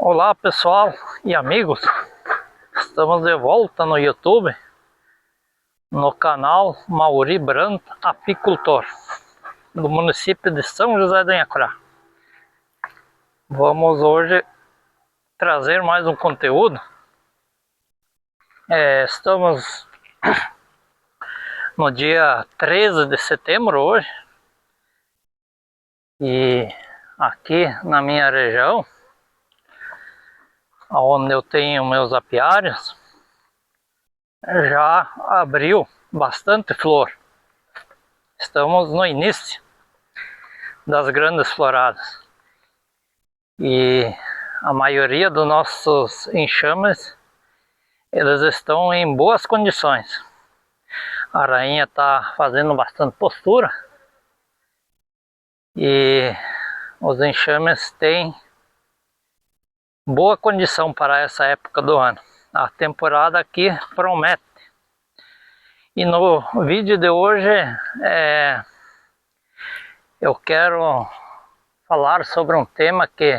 Olá pessoal e amigos, estamos de volta no YouTube, no canal Mauri Brandt Apicultor, do município de São José do Inhacurá. Vamos hoje trazer mais um conteúdo. Estamos no dia 13 de setembro hoje, e aqui na minha região, onde eu tenho meus apiários, já abriu bastante flor. Estamos no início das grandes floradas e a maioria dos nossos enxames, eles estão em boas condições. A rainha está fazendo bastante postura e os enxames têm boa condição para essa época do ano. A temporada aqui promete. E no vídeo de hoje eu quero falar sobre um tema que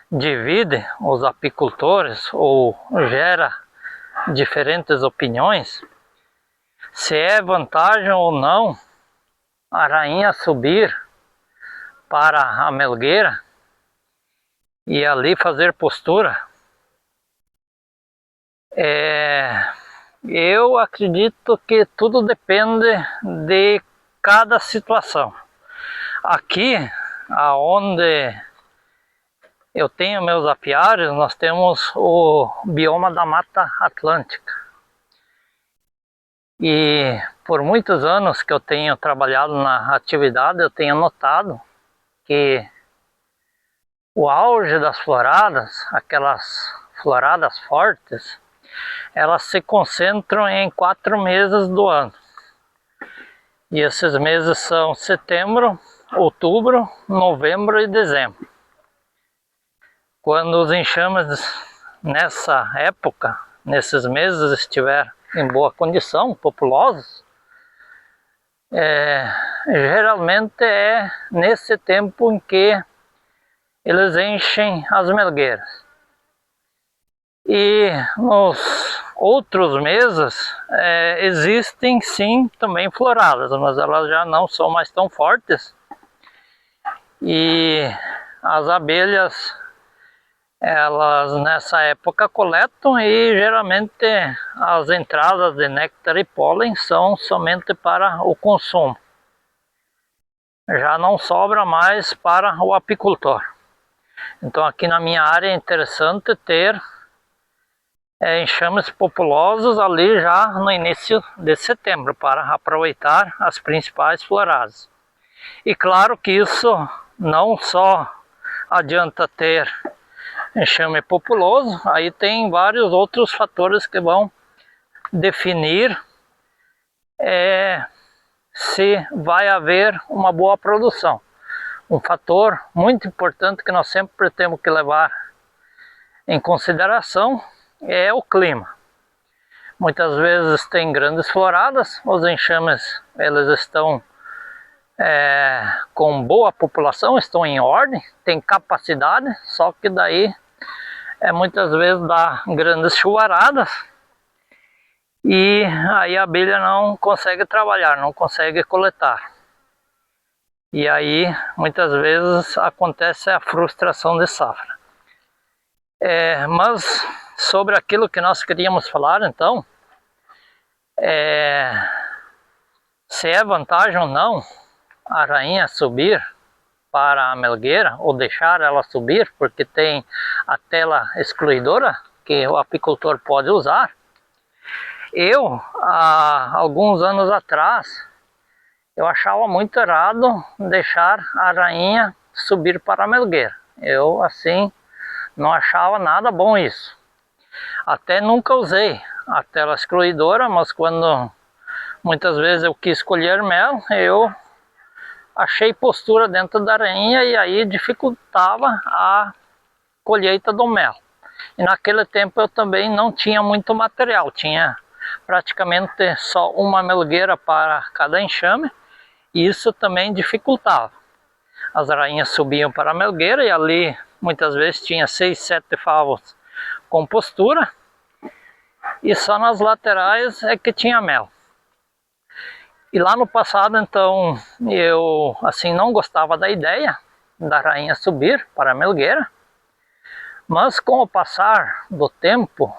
divide os apicultores ou gera diferentes opiniões. Se é vantagem ou não a rainha subir para a melgueira e ali fazer postura. Eu acredito que tudo depende de cada situação. Aqui, aonde eu tenho meus apiários, nós temos o bioma da Mata Atlântica. E por muitos anos que eu tenho trabalhado na atividade, eu tenho notado que o auge das floradas, aquelas floradas fortes, elas se concentram em 4 meses do ano. E esses meses são setembro, outubro, novembro e dezembro. Quando os enxames nessa época, nesses meses, estiver em boa condição, populosos, geralmente é nesse tempo em que eles enchem as melgueiras. E nos outros meses existem sim também floradas, mas elas já não são mais tão fortes. E as abelhas, elas nessa época coletam e geralmente as entradas de néctar e pólen são somente para o consumo. Já não sobra mais para o apicultor. Então aqui na minha área é interessante ter enxames populosos ali já no início de setembro para aproveitar as principais floradas. E claro que isso não só adianta ter enxame populoso, aí tem vários outros fatores que vão definir se vai haver uma boa produção. Um fator muito importante que nós sempre temos que levar em consideração é o clima. Muitas vezes tem grandes floradas, os enxames eles estão com boa população, estão em ordem, tem capacidade, só que daí muitas vezes dá grandes chuvaradas e aí a abelha não consegue trabalhar, não consegue coletar. E aí muitas vezes acontece a frustração de safra. Mas sobre aquilo que nós queríamos falar então, se é vantagem ou não a rainha subir para a melgueira ou deixar ela subir, porque tem a tela excluidora que o apicultor pode usar. Eu, há alguns anos atrás, eu achava muito errado deixar a rainha subir para a melgueira. Eu assim não achava nada bom isso. Até nunca usei a tela excluidora, mas quando muitas vezes eu quis colher mel, eu achei postura dentro da rainha e aí dificultava a colheita do mel. E naquele tempo eu também não tinha muito material, tinha praticamente só uma melgueira para cada enxame, e isso também dificultava. As rainhas subiam para a melgueira e ali muitas vezes tinha 6, 7 favos com postura, e só nas laterais é que tinha mel. E lá no passado, então, eu assim não gostava da ideia da rainha subir para a melgueira, mas com o passar do tempo,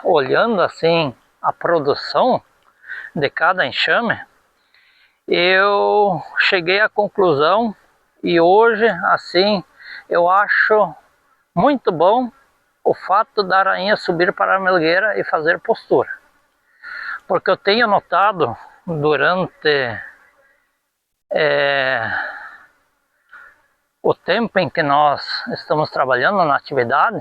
olhando assim a produção de cada enxame, eu cheguei à conclusão, e hoje assim eu acho muito bom o fato da rainha subir para a melgueira e fazer postura, porque eu tenho notado durante o tempo em que nós estamos trabalhando na atividade,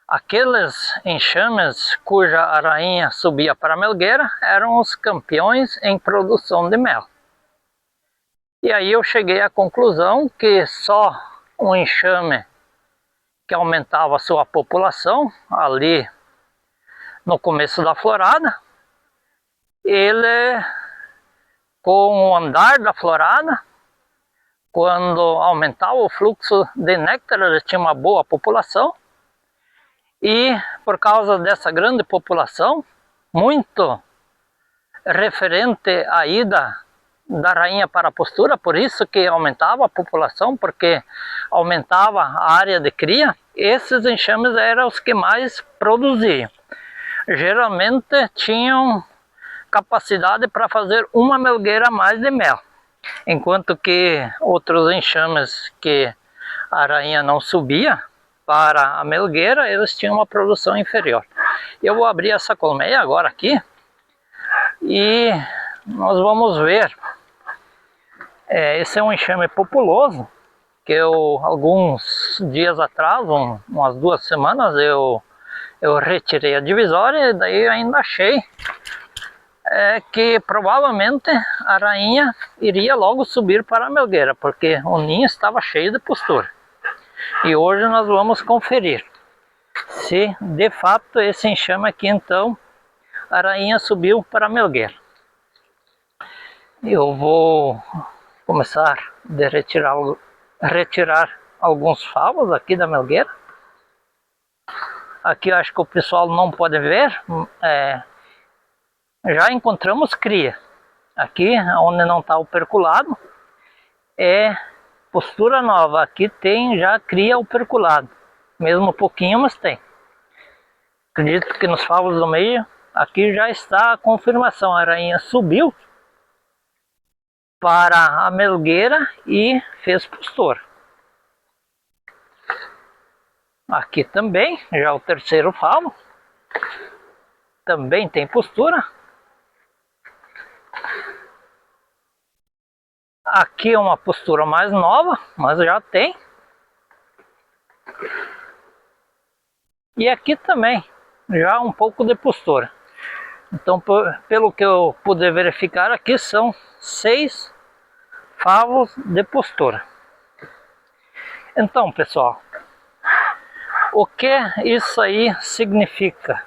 aqueles enxames cuja a rainha subia para a melgueira eram os campeões em produção de mel. E aí eu cheguei à conclusão que só um enxame que aumentava a sua população ali no começo da florada, ele, com o andar da florada, quando aumentava o fluxo de néctar, ele tinha uma boa população, e por causa dessa grande população, muito referente à ida da rainha para a postura, por isso que aumentava a população, porque aumentava a área de cria, esses enxames eram os que mais produziam. Geralmente tinham capacidade para fazer uma melgueira a mais de mel, enquanto que outros enxames que a rainha não subia para a melgueira, eles tinham uma produção inferior. Eu vou abrir essa colmeia agora aqui e nós vamos ver. Esse é um enxame populoso que eu, alguns dias atrás, umas 2 semanas, eu retirei a divisória, e daí eu ainda achei que provavelmente a rainha iria logo subir para a melgueira, porque o ninho estava cheio de postura. E hoje nós vamos conferir se de fato esse enxame aqui, então, a rainha subiu para a melgueira. Eu vou começar a retirar alguns favos aqui da melgueira. Aqui eu acho que o pessoal não pode ver, já encontramos cria. Aqui onde não está operculado é postura nova, aqui tem já cria operculado, mesmo pouquinho, mas tem. Acredito que nos favos do meio, aqui já está a confirmação, a rainha subiu para a melgueira e fez postura. Aqui também, já o terceiro favo, também tem postura. Aqui é uma postura mais nova, mas já tem. E aqui também, já um pouco de postura. Então, pelo que eu pude verificar aqui, são 6 favos de postura. Então, pessoal, o que isso aí significa?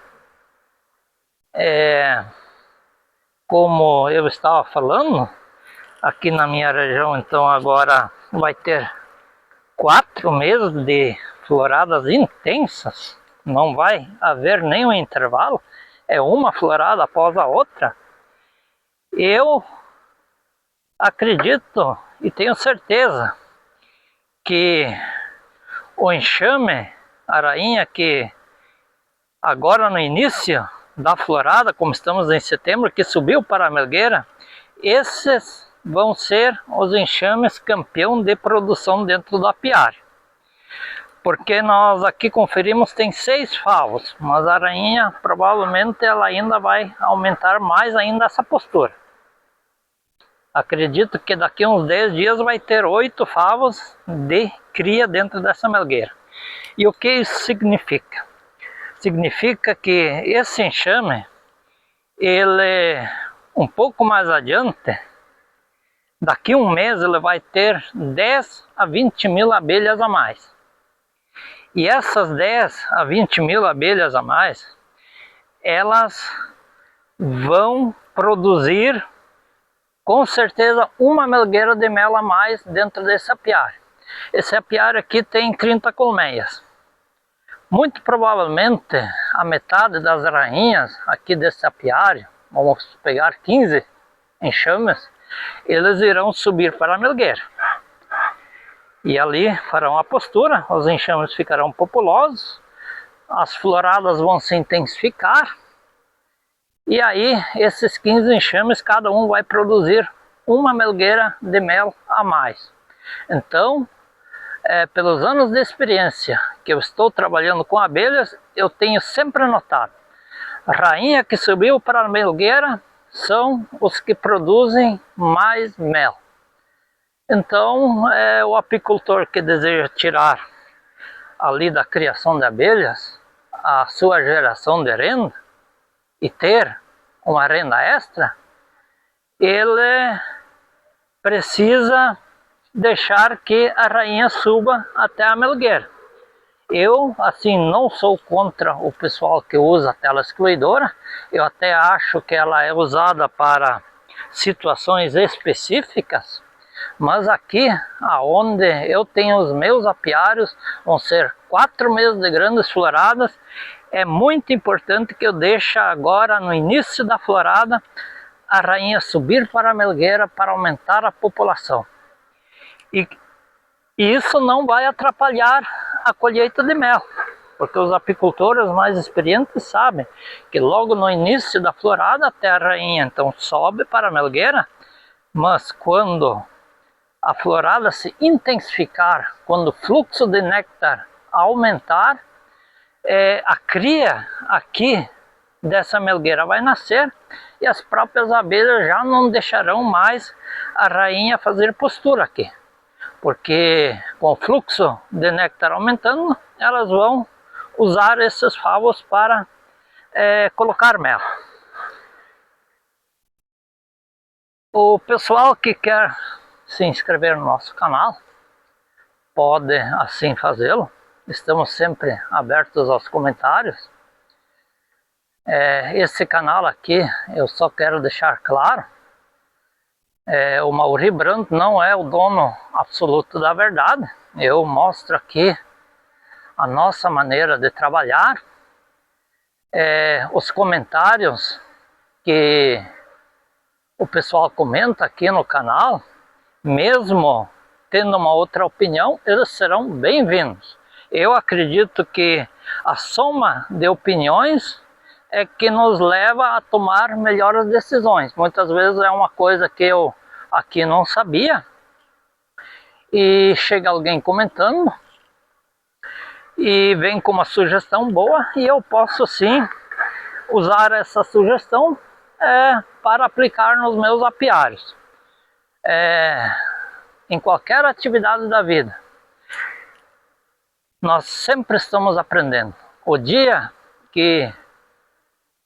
Como eu estava falando, aqui na minha região, então, agora vai ter 4 meses de floradas intensas. Não vai haver nenhum intervalo, é uma florada após a outra. Eu acredito e tenho certeza que o enxame, a rainha, que agora no início da florada, como estamos em setembro, que subiu para a melgueira, esses vão ser os enxames campeão de produção dentro do apiário. Porque nós aqui conferimos, tem 6 favos, mas a rainha provavelmente ela ainda vai aumentar mais ainda essa postura. Acredito que daqui a uns 10 dias vai ter 8 favos de cria dentro dessa melgueira. E o que isso significa? Significa que esse enxame, ele um pouco mais adiante, daqui a um mês ele vai ter 10 a 20 mil abelhas a mais. E essas 10 a 20 mil abelhas a mais, elas vão produzir com certeza uma melgueira de mel a mais dentro desse apiário. Esse apiário aqui tem 30 colmeias. Muito provavelmente a metade das rainhas aqui desse apiário, vamos pegar 15 enxames, eles irão subir para a melgueira. E ali farão a postura, os enxames ficarão populosos, as floradas vão se intensificar, e aí esses 15 enxames, cada um vai produzir uma melgueira de mel a mais. Então, pelos anos de experiência que eu estou trabalhando com abelhas, eu tenho sempre notado, a rainha que subiu para a melgueira são os que produzem mais mel. Então, o apicultor que deseja tirar ali da criação de abelhas a sua geração de renda e ter uma renda extra, ele precisa deixar que a rainha suba até a melgueira. Eu, assim, não sou contra o pessoal que usa a tela excluidora, eu até acho que ela é usada para situações específicas, mas aqui, aonde eu tenho os meus apiários, vão ser 4 meses de grandes floradas, é muito importante que eu deixe agora, no início da florada, a rainha subir para a melgueira para aumentar a população. E isso não vai atrapalhar a colheita de mel, porque os apicultores mais experientes sabem que logo no início da florada até a rainha então sobe para a melgueira, mas quando a florada se intensificar, quando o fluxo de néctar aumentar, a cria aqui dessa melgueira vai nascer e as próprias abelhas já não deixarão mais a rainha fazer postura aqui. Porque com o fluxo de néctar aumentando, elas vão usar esses favos para colocar mel. O pessoal que quer se inscrever no nosso canal, pode assim fazê-lo. Estamos sempre abertos aos comentários. Esse canal aqui, eu só quero deixar claro, o Mauri Brandt não é o dono absoluto da verdade. Eu mostro aqui a nossa maneira de trabalhar, os comentários que o pessoal comenta aqui no canal, mesmo tendo uma outra opinião, eles serão bem-vindos. Eu acredito que a soma de opiniões é que nos leva a tomar melhores decisões. Muitas vezes é uma coisa que eu aqui não sabia e chega alguém comentando e vem com uma sugestão boa e eu posso sim usar essa sugestão para aplicar nos meus apiários. Em qualquer atividade da vida, nós sempre estamos aprendendo. O dia que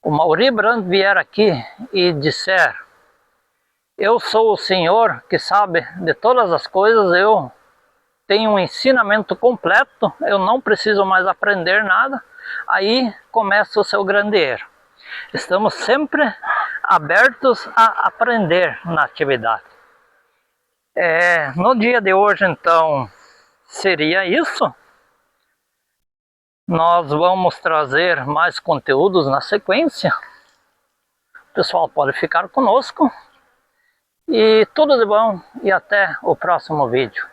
o Mauri Brandt vier aqui e disser: eu sou o senhor que sabe de todas as coisas, eu tenho um ensinamento completo, eu não preciso mais aprender nada, aí começa o seu grande erro. Estamos sempre abertos a aprender na atividade. No dia de hoje, então, seria isso. Nós vamos trazer mais conteúdos na sequência. O pessoal pode ficar conosco. E tudo de bom e até o próximo vídeo.